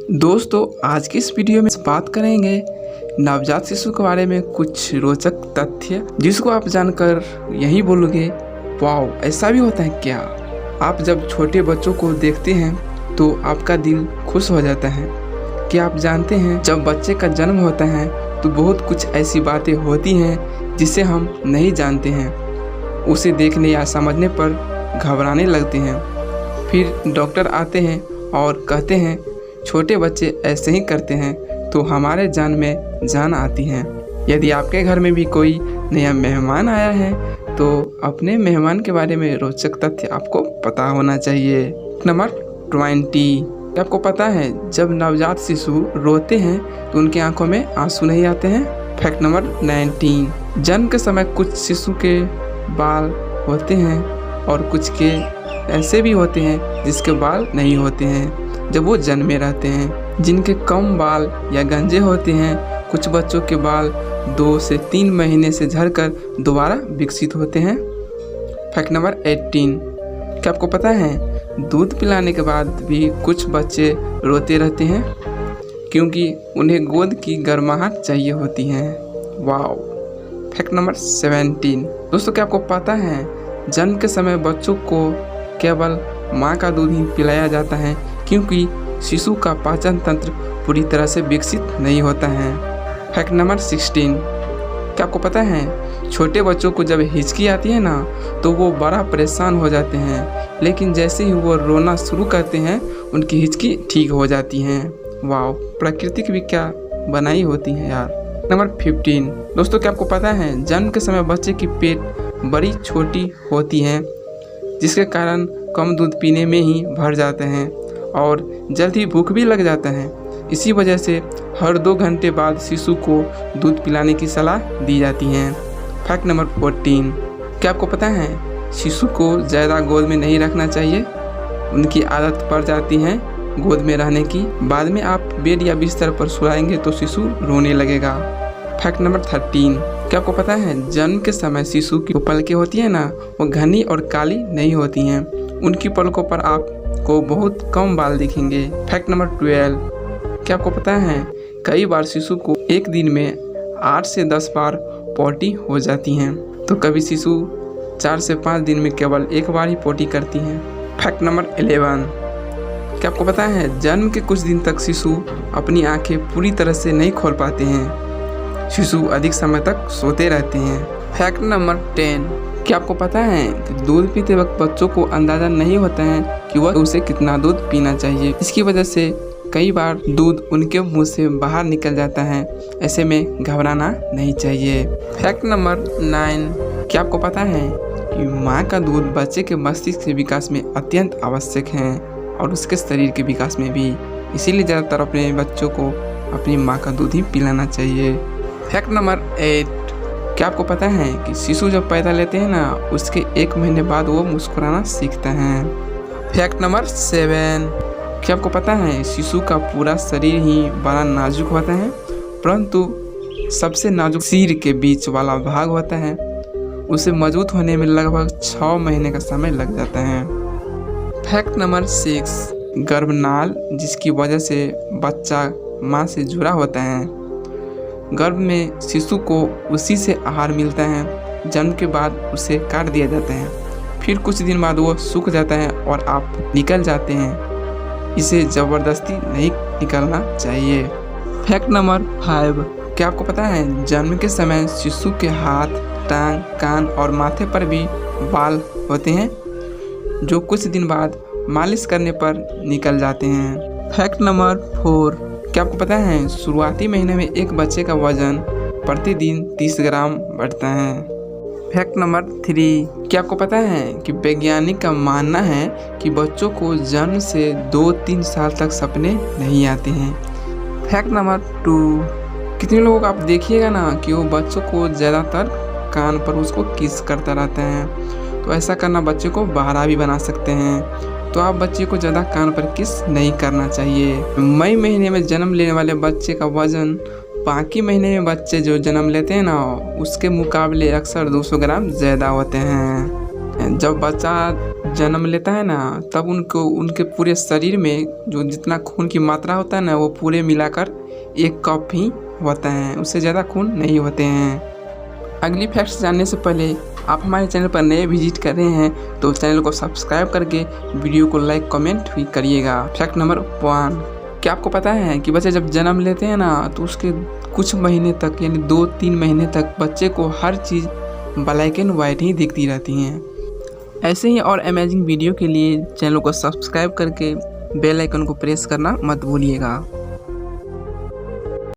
दोस्तों, आज की इस वीडियो में बात करेंगे नवजात शिशु के बारे में कुछ रोचक तथ्य जिसको आप जानकर यही बोलोगे, वाओ, ऐसा भी होता है क्या। आप जब छोटे बच्चों को देखते हैं तो आपका दिल खुश हो जाता है। क्या आप जानते हैं, जब बच्चे का जन्म होता है तो बहुत कुछ ऐसी बातें होती हैं जिसे हम नहीं जानते हैं। उसे देखने या समझने पर घबराने लगते हैं। फिर डॉक्टर आते हैं और कहते हैं छोटे बच्चे ऐसे ही करते हैं, तो हमारे जान में जान आती है। यदि आपके घर में भी कोई नया मेहमान आया है तो अपने मेहमान के बारे में रोचक तथ्य आपको पता होना चाहिए। नंबर 20, आपको पता है जब नवजात शिशु रोते हैं तो उनकी आंखों में आंसू नहीं आते हैं। फैक्ट नंबर 19, जन्म के समय कुछ शिशु के बाल होते हैं और कुछ के ऐसे भी होते हैं जिसके बाल नहीं होते हैं जब वो जन्मे रहते हैं। जिनके कम बाल या गंजे होते हैं, कुछ बच्चों के बाल 2 से 3 महीने से झड़कर दोबारा विकसित होते हैं। फैक्ट नंबर 18, क्या आपको पता है दूध पिलाने के बाद भी कुछ बच्चे रोते रहते हैं क्योंकि उन्हें गोद की गर्माहट चाहिए होती है। वाओ। फैक्ट नंबर 17, दोस्तों, क्या आपको पता है जन्म के समय बच्चों को केवल माँ का दूध ही पिलाया जाता है क्योंकि शिशु का पाचन तंत्र पूरी तरह से विकसित नहीं होता है। फैक्ट नंबर 16, क्या आपको पता है छोटे बच्चों को जब हिचकी आती है ना तो वो बड़ा परेशान हो जाते हैं, लेकिन जैसे ही वो रोना शुरू करते हैं उनकी हिचकी ठीक हो जाती है। वाह, प्रकृति की भी क्या बनाई होती है यार। नंबर 15, दोस्तों, क्या आपको पता है जन्म के समय बच्चे की पेट बड़ी छोटी होती है जिसके कारण कम दूध पीने में ही भर जाते हैं और जल्द ही भूख भी लग जाता है। इसी वजह से हर 2 घंटे बाद शिशु को दूध पिलाने की सलाह दी जाती है। फैक्ट नंबर 14, क्या आपको पता है शिशु को ज़्यादा गोद में नहीं रखना चाहिए। उनकी आदत पड़ जाती है गोद में रहने की। बाद में आप बेड या बिस्तर पर सुलाएंगे तो शिशु रोने लगेगा। फैक्ट नंबर 13, क्या आपको पता है जन्म के समय शिशु की पलकें होती है ना, वो घनी और काली नहीं होती हैं। उनकी पलकों पर आपको बहुत कम बाल दिखेंगे। फैक्ट नंबर 12, क्या आपको पता है कई बार शिशु को एक दिन में 8 से 10 बार पोटी हो जाती हैं, तो कभी शिशु 4 से 5 दिन में केवल 1 बार ही पोटी करती हैं। फैक्ट नंबर 11, क्या आपको पता है जन्म के कुछ दिन तक शिशु अपनी आंखें पूरी तरह से नहीं खोल पाते हैं। शिशु अधिक समय तक सोते रहते हैं। फैक्ट नंबर 10, क्या आपको पता है कि दूध पीते वक्त बच्चों को अंदाज़ा नहीं होता है कि वह उसे कितना दूध पीना चाहिए। इसकी वजह से कई बार दूध उनके मुंह से बाहर निकल जाता है। ऐसे में घबराना नहीं चाहिए। फैक्ट नंबर 9, क्या आपको पता है कि माँ का दूध बच्चे के मस्तिष्क के विकास में अत्यंत आवश्यक है और उसके शरीर के विकास में भी। इसीलिए ज़्यादातर अपने बच्चों को अपनी माँ का दूध ही पिलाना चाहिए। फैक्ट नंबर 8, क्या आपको पता है कि शिशु जब पैदा लेते हैं ना उसके 1 महीने बाद वो मुस्कुराना सीखता है। फैक्ट नंबर 7, क्या आपको पता है शिशु का पूरा शरीर ही बड़ा नाजुक होता है, परंतु सबसे नाजुक सिर के बीच वाला भाग होता है, उसे मजबूत होने में लगभग 6 महीने का समय लग जाता है। फैक्ट नंबर 6, गर्भनाल जिसकी वजह से बच्चा माँ से जुड़ा होता है। गर्भ में शिशु को उसी से आहार मिलता है। जन्म के बाद उसे काट दिया जाता है, फिर कुछ दिन बाद वो सूख जाता है और आप निकल जाते हैं। इसे ज़बरदस्ती नहीं निकलना चाहिए। फैक्ट नंबर 5, क्या आपको पता है जन्म के समय शिशु के हाथ, टांग, कान और माथे पर भी बाल होते हैं जो कुछ दिन बाद मालिश करने पर निकल जाते हैं। फैक्ट नंबर 4, क्या आपको पता है शुरुआती महीने में एक बच्चे का वजन प्रतिदिन 30 ग्राम बढ़ता है। फैक्ट नंबर 3, क्या आपको पता है कि वैज्ञानिक का मानना है कि बच्चों को जन्म से 2-3 साल तक सपने नहीं आते हैं। फैक्ट नंबर 2, कितने लोगों को आप देखिएगा ना कि वो बच्चों को ज़्यादातर कान पर उसको किस करता रहता है, तो ऐसा करना बच्चे को बहरा भी बना सकते हैं। तो आप बच्चे को ज़्यादा कान पर किस नहीं करना चाहिए। मई महीने में जन्म लेने वाले बच्चे का वजन बाकी महीने में बच्चे जो जन्म लेते हैं ना उसके मुकाबले अक्सर 200 ग्राम ज़्यादा होते हैं। जब बच्चा जन्म लेता है ना तब उनको उनके पूरे शरीर में जो जितना खून की मात्रा होता है ना वो पूरे मिलाकर 1 कप ही होता है, उससे ज़्यादा खून नहीं होते हैं। अगली फैक्ट्स जानने से पहले आप हमारे चैनल पर नए विजिट कर रहे हैं तो चैनल को सब्सक्राइब करके वीडियो को लाइक कमेंट भी करिएगा। फैक्ट नंबर 1, क्या आपको पता है कि बच्चे जब जन्म लेते हैं ना तो उसके कुछ महीने तक यानी 2-3 महीने तक बच्चे को हर चीज़ ब्लैक एंड वाइट ही दिखती रहती हैं। ऐसे ही और अमेजिंग वीडियो के लिए चैनल को सब्सक्राइब करके बेल आइकन को प्रेस करना मत भूलिएगा।